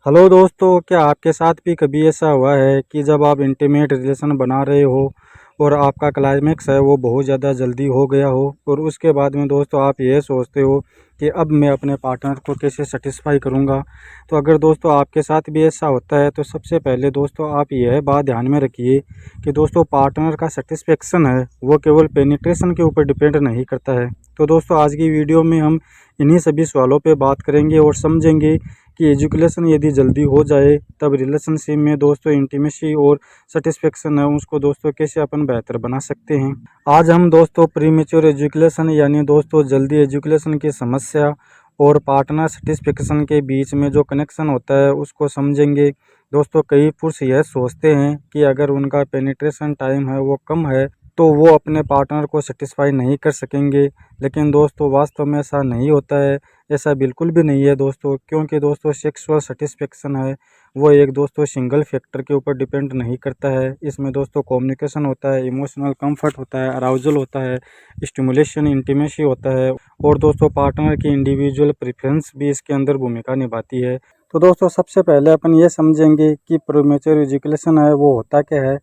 Hello दोस्तों, क्या आपके साथ भी कभी ऐसा हुआ है कि जब आप इंटीमेट रिलेशन बना रहे हो और आपका क्लाइमेक्स है वो बहुत ज़्यादा जल्दी हो गया हो और उसके बाद में दोस्तों आप ये सोचते हो कि अब मैं अपने पार्टनर को कैसे सेटिस्फाई करूंगा। तो अगर दोस्तों आपके साथ भी ऐसा होता है तो सबसे पहले दोस्तों आप यह बात ध्यान में रखिए कि दोस्तों पार्टनर का सेटिस्फेक्शन है वो केवल पेनिट्रेशन के ऊपर डिपेंड नहीं करता है। तो दोस्तों आज की वीडियो में हम इन्हीं सभी सवालों पे बात करेंगे और समझेंगे कि एजुकेशन यदि जल्दी हो जाए तब रिलेशनशिप में दोस्तों इंटीमेसी और सेटिस्फेक्शन है उसको दोस्तों कैसे अपन बेहतर बना सकते हैं। आज हम दोस्तों प्रीमेच्योर एजुकेशन यानी दोस्तों जल्दी एजुकेशन की समस्या और पार्टनर सेटिस्फेक्शन के बीच में जो कनेक्शन होता है उसको समझेंगे। दोस्तों कई पुरुष यह सोचते हैं कि अगर उनका पेनिट्रेशन टाइम है वो कम है तो वो अपने पार्टनर को सेटिस्फाई नहीं कर सकेंगे, लेकिन दोस्तों वास्तव में ऐसा नहीं होता है। ऐसा बिल्कुल भी नहीं है दोस्तों, क्योंकि दोस्तों सेक्सुअल सेटिस्फेक्शन है वो एक दोस्तों सिंगल फैक्टर के ऊपर डिपेंड नहीं करता है। इसमें दोस्तों कम्युनिकेशन होता है, इमोशनल कंफर्ट होता है, अराउजल होता है, स्टिमुलेशन, इंटीमेसी होता है और दोस्तों पार्टनर की इंडिविजुअल प्रेफरेंस भी इसके अंदर भूमिका निभाती है। तो दोस्तों सबसे पहले अपन ये समझेंगे कि प्रीमेच्योर एजुकेशन है वो होता क्या है।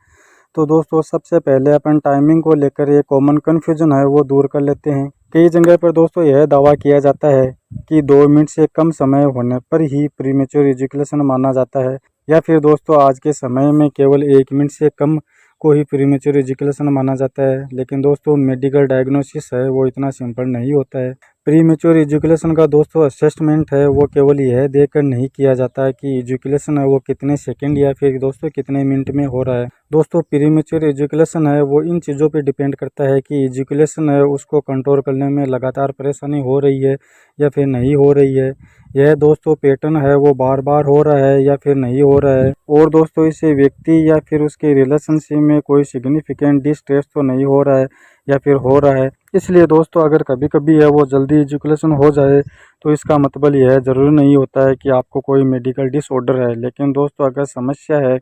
तो दोस्तों सबसे पहले अपन टाइमिंग को लेकर ये कॉमन कन्फ्यूजन है वो दूर कर लेते हैं। कई जगह पर दोस्तों यह दावा किया जाता है कि 2 मिनट से कम समय होने पर ही प्रीमेच्योर एजुकेशन माना जाता है, या फिर दोस्तों आज के समय में केवल 1 मिनट से कम को ही प्रीमेच्योर एजुकेशन माना जाता है। लेकिन दोस्तों मेडिकल डायग्नोसिस है वो इतना सिंपल नहीं होता है। प्रीमेच्योर एजुकेशन का दोस्तों असेसमेंट है वो केवल यह देखकर नहीं किया जाता है कि एजुकेशन है वो कितने सेकंड या फिर दोस्तों कितने मिनट में हो रहा है। दोस्तों प्रीमेच्योर एजुकेशन है वो इन चीज़ों पे डिपेंड करता है कि एजुकेशन है उसको कंट्रोल करने में लगातार परेशानी हो रही है या फिर नहीं हो रही है। यह दोस्तों पैटर्न है वो बार बार हो रहा है या फिर नहीं हो रहा है, और दोस्तों इसे व्यक्ति या फिर उसके रिलेशनशिप में कोई सिग्निफिकेंट डिस्ट्रेस तो नहीं हो रहा है या फिर हो रहा है। इसलिए दोस्तों अगर कभी कभी है वो जल्दी एजुकेशन हो जाए तो इसका मतलब यह ज़रूरी नहीं होता है कि आपको कोई मेडिकल डिसऑर्डर है। लेकिन दोस्तों अगर समस्या है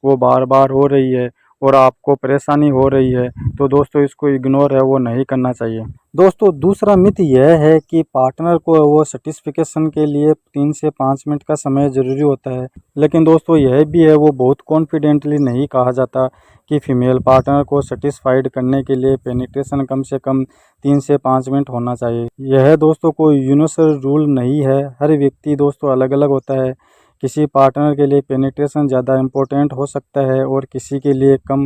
वो बार बार हो रही है और आपको परेशानी हो रही है तो दोस्तों इसको इग्नोर है वो नहीं करना चाहिए। दोस्तों दूसरा मिथ यह है कि पार्टनर को वो सेटिस्फिकेशन के लिए 3 से 5 मिनट का समय ज़रूरी होता है। लेकिन दोस्तों यह भी है वो बहुत कॉन्फिडेंटली नहीं कहा जाता कि फीमेल पार्टनर को सेटिस्फाइड करने के लिए पेनिट्रेशन कम से कम 3 से 5 मिनट होना चाहिए। यह दोस्तों कोई यूनिवर्सल रूल नहीं है, हर व्यक्ति दोस्तों अलग अलग होता है। किसी पार्टनर के लिए पेनिट्रेशन ज़्यादा इम्पोर्टेंट हो सकता है और किसी के लिए कम।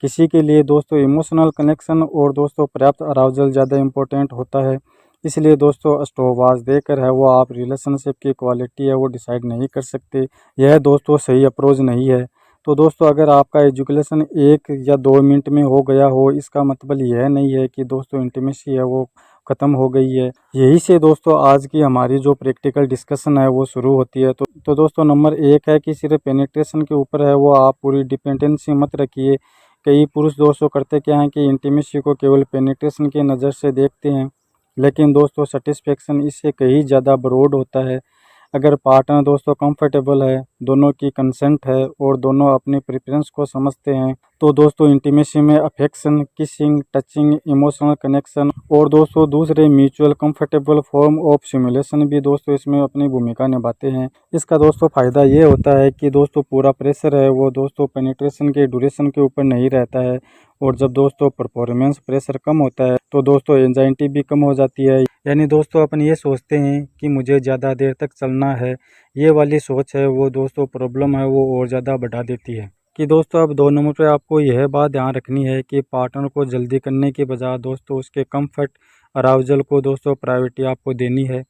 किसी के लिए दोस्तों इमोशनल कनेक्शन और दोस्तों पर्याप्त अराउजल ज़्यादा इम्पोर्टेंट होता है। इसलिए दोस्तों स्टॉपवॉच देकर है वो आप रिलेशनशिप की क्वालिटी है वो डिसाइड नहीं कर सकते। यह दोस्तों सही अप्रोच नहीं है। तो दोस्तों अगर आपका एजुकेशन 1 या 2 मिनट में हो गया हो इसका मतलब यह नहीं है कि दोस्तों इंटीमेसी है वो ख़त्म हो गई है। यही से दोस्तों आज की हमारी जो प्रैक्टिकल डिस्कशन है वो शुरू होती है। तो दोस्तों नंबर 1 है कि सिर्फ पेनिट्रेशन के ऊपर है वो आप पूरी डिपेंडेंसी मत रखिए। कई पुरुष दोस्तों करते क्या हैं कि इंटीमेसी को केवल पेनिट्रेशन की नज़र से देखते हैं, लेकिन दोस्तों सेटिस्फेक्शन इससे कहीं ज़्यादा ब्रॉड होता है। अगर पार्टनर दोस्तों कंफर्टेबल है, दोनों की कंसेंट है और दोनों अपनी प्रेफरेंस को समझते हैं तो दोस्तों इंटीमेसी में affection, kissing, touching, emotional connection और दोस्तों दूसरे mutual comfortable form of simulation भी दोस्तों इसमें अपनी भूमिका निभाते हैं। इसका दोस्तों फ़ायदा ये होता है कि दोस्तों पूरा प्रेशर है वो दोस्तों पेनिट्रेशन के ड्यूरेशन के ऊपर नहीं रहता है, और जब दोस्तों परफॉर्मेंस प्रेशर कम होता है तो दोस्तों एंजाइटी भी कम हो जाती है। यानी दोस्तों अपन ये सोचते हैं कि मुझे ज़्यादा देर तक चलना है, ये वाली सोच है वो दोस्तों प्रॉब्लम है वो और ज़्यादा बढ़ा देती है। कि दोस्तों अब 2 नंबर पे आपको यह बात ध्यान रखनी है कि पार्टनर को जल्दी करने के बजाय दोस्तों उसके कंफर्ट, अराउजल को दोस्तों प्रायोरिटी आपको देनी है।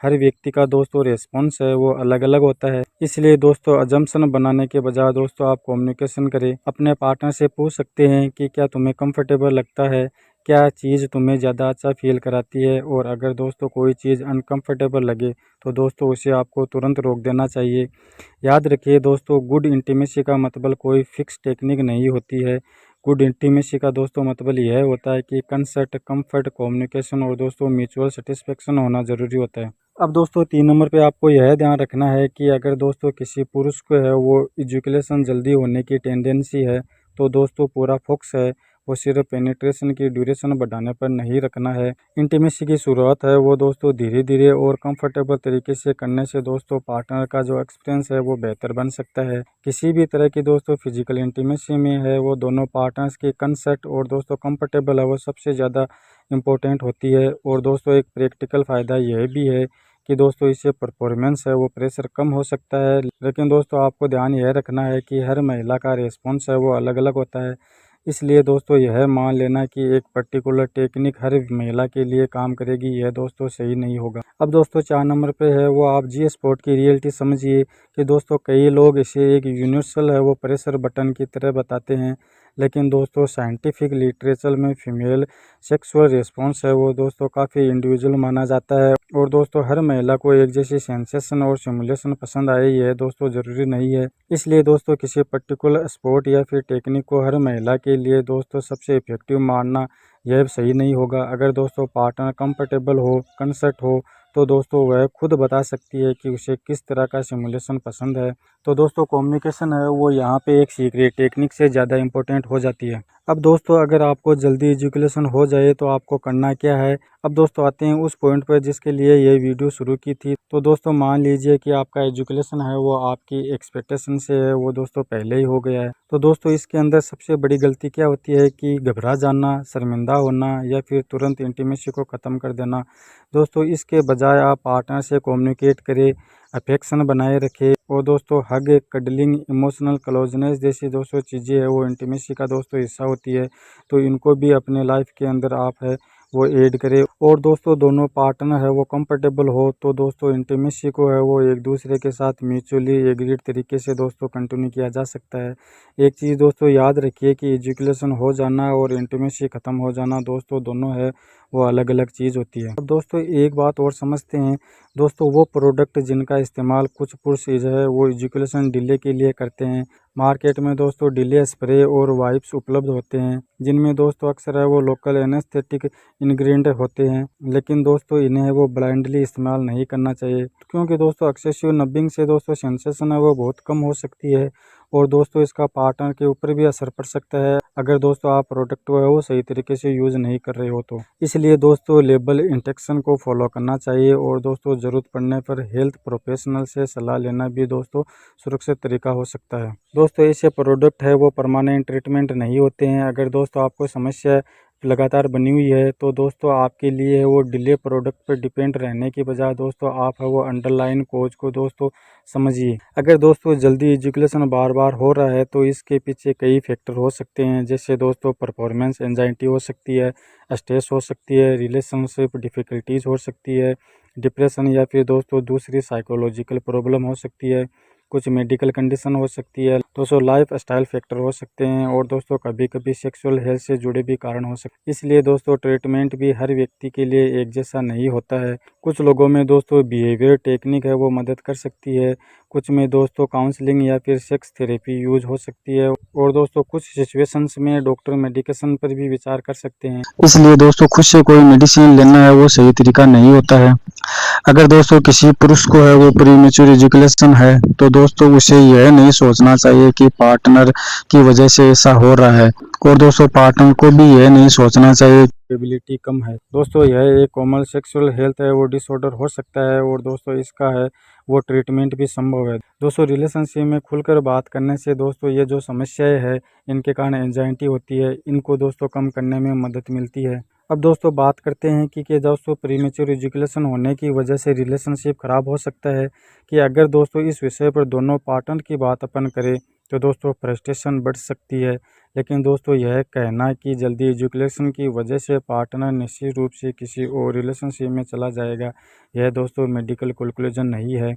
हर व्यक्ति का दोस्तों रेस्पॉन्स है वो अलग अलग होता है, इसलिए दोस्तों अजम्पशन बनाने के बजाय दोस्तों आप कम्युनिकेशन करें। अपने पार्टनर से पूछ सकते हैं कि क्या तुम्हें कंफर्टेबल लगता है, क्या चीज़ तुम्हें ज़्यादा अच्छा फील कराती है, और अगर दोस्तों कोई चीज़ अनकंफर्टेबल लगे तो दोस्तों उसे आपको तुरंत रोक देना चाहिए। याद रखिए दोस्तों गुड इंटीमेसी का मतलब कोई फिक्स टेक्निक नहीं होती है। गुड इंटीमेसी का दोस्तों मतलब यह होता है कि कंसर्ट, कंफर्ट, कम्युनिकेशन और दोस्तों म्यूचुअल सेटिस्फेक्शन होना ज़रूरी होता है। अब दोस्तों 3 नंबर पे आपको यह ध्यान रखना है कि अगर दोस्तों किसी पुरुष को है वो एजुकेशन जल्दी होने की टेंडेंसी है तो दोस्तों पूरा फोकस है वो सिर्फ पेनिट्रेशन की ड्यूरेशन बढ़ाने पर नहीं रखना है। इंटीमेसी की शुरुआत है वो दोस्तों धीरे धीरे और कंफर्टेबल तरीके से करने से दोस्तों पार्टनर का जो एक्सपीरियंस है वो बेहतर बन सकता है। किसी भी तरह की दोस्तों फिजिकल इंटीमेसी में है वो दोनों पार्टनर्स की कंसेंट और दोस्तों कंफर्टेबल है वो सबसे ज़्यादा इम्पोर्टेंट होती है। और दोस्तों एक प्रैक्टिकल फ़ायदा यह भी है कि दोस्तों इससे परफॉर्मेंस है वो प्रेशर कम हो सकता है। लेकिन दोस्तों आपको ध्यान यह रखना है कि हर महिला का रिस्पॉन्स है वो अलग अलग होता है। इसलिए दोस्तों यह मान लेना कि एक पर्टिकुलर टेक्निक हर महिला के लिए काम करेगी यह दोस्तों सही नहीं होगा। अब दोस्तों 4 नंबर पे है वो आप जी स्पॉट की रियलिटी समझिए कि दोस्तों कई लोग इसे एक यूनिवर्सल है वो प्रेशर बटन की तरह बताते हैं। लेकिन दोस्तों साइंटिफिक लिटरेचर में फीमेल सेक्सुअल रिस्पॉन्स है वो दोस्तों काफ़ी इंडिविजुअल माना जाता है। और दोस्तों हर महिला को एक जैसी सेंसेशन और सिमुलेशन पसंद आए यह दोस्तों ज़रूरी नहीं है। इसलिए दोस्तों किसी पर्टिकुलर स्पोर्ट या फिर टेक्निक को हर महिला के लिए दोस्तों सबसे इफेक्टिव मानना यह सही नहीं होगा। अगर दोस्तों पार्टनर कंफर्टेबल हो, कंसर्ट हो तो दोस्तों वह खुद बता सकती है कि उसे किस तरह का सिमुलेशन पसंद है। तो दोस्तों कम्युनिकेशन है वो यहाँ पे एक सीक्रेट टेक्निक से ज़्यादा इम्पोर्टेंट हो जाती है। अब दोस्तों अगर आपको जल्दी एजुकेशन हो जाए तो आपको करना क्या है। अब दोस्तों आते हैं उस पॉइंट पर जिसके लिए ये वीडियो शुरू की थी। तो दोस्तों मान लीजिए कि आपका एजुकेशन है वो आपकी एक्सपेक्टेशन से है वो दोस्तों पहले ही हो गया है। तो दोस्तों इसके अंदर सबसे बड़ी गलती क्या होती है कि घबरा जाना, शर्मिंदा होना या फिर तुरंत इंटीमेसी को ख़त्म कर देना। दोस्तों इसके बजाय आप पार्टनर से कम्युनिकेट करें, अफेक्शन बनाए रखें और दोस्तों हग, कडलिंग, इमोशनल क्लोजनेस जैसी दोस्तों चीज़ें है वो इंटीमेसी का दोस्तों हिस्सा होती है। तो इनको भी अपने लाइफ के अंदर आप है वो ऐड करें। और दोस्तों दोनों पार्टनर है वो कंफर्टेबल हो तो दोस्तों इंटीमेसी को है वो एक दूसरे के साथ म्यूचुअली एग्रीड तरीके से दोस्तों कंटिन्यू किया जा सकता है। एक चीज़ दोस्तों याद रखिए कि एजुकेशन हो जाना और इंटीमेसी ख़त्म हो जाना दोस्तों दोनों है वो अलग अलग चीज़ होती है। अब दोस्तों एक बात और समझते हैं दोस्तों वो प्रोडक्ट जिनका इस्तेमाल कुछ पुरुष है वो एजुकेशन डिले के लिए करते हैं। मार्केट में दोस्तों डिले स्प्रे और वाइप्स उपलब्ध होते हैं जिनमें दोस्तों अक्सर है वो लोकल एनेस्थेटिक इंग्रेडिएंट होते हैं। लेकिन दोस्तों इन्हें वो ब्लाइंडली इस्तेमाल नहीं करना चाहिए क्योंकि दोस्तों एक्सेसिव नबिंग से दोस्तों सेंसेशन है वो बहुत कम हो सकती है और दोस्तों इसका पार्टनर के ऊपर भी असर पड़ सकता है अगर दोस्तों आप प्रोडक्ट है वो सही तरीके से यूज़ नहीं कर रहे हो तो। इसलिए दोस्तों लेबल इंस्ट्रक्शन को फॉलो करना चाहिए और दोस्तों ज़रूरत पड़ने पर हेल्थ प्रोफेशनल से सलाह लेना भी दोस्तों सुरक्षित तरीका हो सकता है। दोस्तों ऐसे प्रोडक्ट है वो परमानेंट ट्रीटमेंट नहीं होते हैं। अगर दोस्तों आपको समस्या लगातार बनी हुई है तो दोस्तों आपके लिए है वो डिले प्रोडक्ट पर डिपेंड रहने की बजाय दोस्तों आप है वो अंडरलाइन कोज को दोस्तों समझिए। अगर दोस्तों जल्दी एजुकेशन बार बार हो रहा है तो इसके पीछे कई फैक्टर हो सकते हैं जैसे दोस्तों परफॉर्मेंस एंजाइटी हो सकती है, स्ट्रेस हो सकती है, रिलेशनशिप डिफ़िकल्टीज़ हो सकती है, डिप्रेशन या फिर दोस्तों दूसरी साइकोलॉजिकल प्रॉब्लम हो सकती है, कुछ मेडिकल कंडीशन हो सकती है, दोस्तों लाइफ स्टाइल फैक्टर हो सकते हैं और दोस्तों कभी कभी सेक्सुअल हेल्थ से जुड़े भी कारण हो सकते हैं। इसलिए दोस्तों ट्रीटमेंट भी हर व्यक्ति के लिए एक जैसा नहीं होता है। कुछ लोगों में दोस्तों बिहेवियर टेक्निक है वो मदद कर सकती है, कुछ में दोस्तों काउंसलिंग या फिर सेक्स थेरेपी यूज हो सकती है और दोस्तों कुछ सिचुएशंस में डॉक्टर मेडिकेशन पर भी विचार कर सकते हैं। इसलिए दोस्तों खुद से कोई मेडिसिन लेना है वो सही तरीका नहीं होता है। अगर दोस्तों किसी पुरुष को है वो प्रीमेच्योर एजुकेशन है तो दोस्तों उसे यह नहीं सोचना चाहिए कि पार्टनर की वजह से ऐसा हो रहा है और दोस्तों पार्टनर को भी यह नहीं सोचना चाहिए एबिलिटी कम है। दोस्तों यह एक कॉमन सेक्सुअल हेल्थ है वो डिसऑर्डर हो सकता है और दोस्तों इसका है वो ट्रीटमेंट भी संभव है। दोस्तों रिलेशनशिप में खुलकर बात करने से दोस्तों ये जो समस्याएं है इनके कारण एंजाइटी होती है इनको दोस्तों कम करने में मदद मिलती है। अब दोस्तों बात करते हैं कि दोस्तों प्रीमेच्योर एजुकेशन होने की वजह से रिलेशनशिप खराब हो सकता है कि अगर दोस्तों इस विषय पर दोनों पार्टनर की बात अपन करें तो दोस्तों फ्रस्ट्रेशन बढ़ सकती है। लेकिन दोस्तों यह कहना कि जल्दी एजुकेशन की वजह से पार्टनर निश्चित रूप से किसी और रिलेशनशिप में चला जाएगा यह दोस्तों मेडिकल कंक्लूजन नहीं है।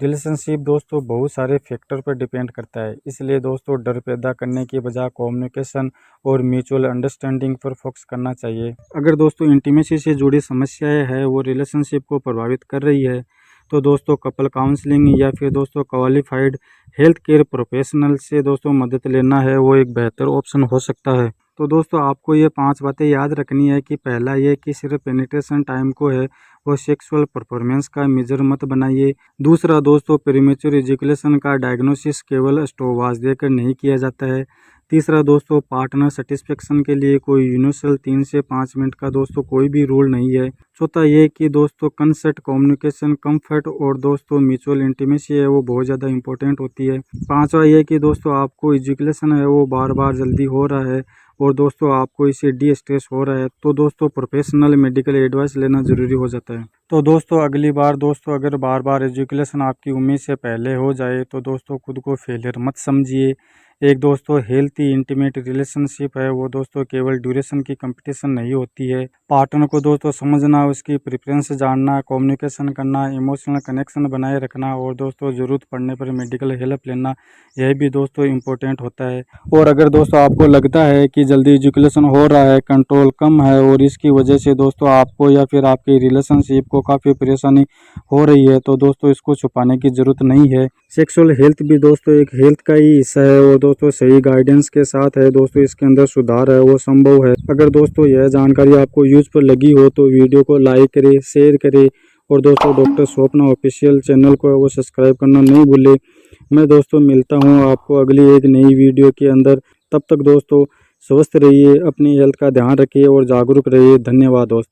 रिलेशनशिप दोस्तों बहुत सारे फैक्टर पर डिपेंड करता है। इसलिए दोस्तों डर पैदा करने की बजाय कम्युनिकेशन और म्यूचुअल अंडरस्टैंडिंग पर फोकस करना चाहिए। अगर दोस्तों इंटीमेसी से जुड़ी समस्याएं है वो रिलेशनशिप को प्रभावित कर रही है तो दोस्तों कपल काउंसलिंग या फिर दोस्तों क्वालिफाइड हेल्थ केयर प्रोफेशनल से दोस्तों मदद लेना है वो एक बेहतर ऑप्शन हो सकता है। तो दोस्तों आपको ये 5 बातें याद रखनी है कि पहला ये कि सिर्फ पेनिट्रेशन टाइम को है वो सेक्सुअल परफॉर्मेंस का मेजर मत बनाइए। दूसरा दोस्तों प्रीमेच्योर एजुकेशन का डायग्नोसिस केवल स्टोवास देकर नहीं किया जाता है। तीसरा दोस्तों, पार्टनर सेटिस्फेक्शन के लिए कोई यूनिवर्सल 3 से 5 मिनट का दोस्तों कोई भी रूल नहीं है। चौथा ये कि दोस्तों कंसेंट, कम्युनिकेशन, कंफर्ट और दोस्तों म्यूचुअल इंटीमेसी है वो बहुत ज़्यादा इंपॉर्टेंट होती है। पांचवा ये कि दोस्तों आपको एजुकेशन है वो बार बार जल्दी हो रहा है और दोस्तों आपको इससे डी स्ट्रेस हो रहा है तो दोस्तों प्रोफेशनल मेडिकल एडवाइस लेना ज़रूरी हो जाता है। तो दोस्तों अगली बार दोस्तों अगर बार बार एजुकेशन आपकी उम्मीद से पहले हो जाए तो दोस्तों खुद को फेलियर मत समझिए। एक दोस्तों हेल्थी इंटीमेट रिलेशनशिप है वो दोस्तों केवल ड्यूरेशन की कंपटीशन नहीं होती है। पार्टनर को दोस्तों समझना, उसकी प्रेफरेंस जानना, कम्युनिकेशन करना, इमोशनल कनेक्शन बनाए रखना और दोस्तों ज़रूरत पड़ने पर मेडिकल हेल्प लेना, यह भी दोस्तों इम्पोर्टेंट होता है। और अगर दोस्तों आपको लगता है कि जल्दी एजुकेशन हो रहा है, कंट्रोल कम है और इसकी वजह से दोस्तों आपको या फिर आपकी रिलेशनशिप को काफ़ी परेशानी हो रही है तो दोस्तों इसको छुपाने की ज़रूरत नहीं है। सेक्सुअल हेल्थ भी दोस्तों एक हेल्थ का ही हिस्सा है और दोस्तों सही गाइडेंस के साथ है दोस्तों इसके अंदर सुधार है वो संभव है। अगर दोस्तों यह जानकारी आपको यूजफुल लगी हो तो वीडियो को लाइक करें, शेयर करें और दोस्तों डॉक्टर स्वप्ना ऑफिशियल चैनल को वो सब्सक्राइब करना नहीं भूलें। मैं दोस्तों मिलता हूँ आपको अगली एक नई वीडियो के अंदर। तब तक दोस्तों स्वस्थ रहिए, अपनी हेल्थ का ध्यान रखिए और जागरूक रहिए। धन्यवाद दोस्तों।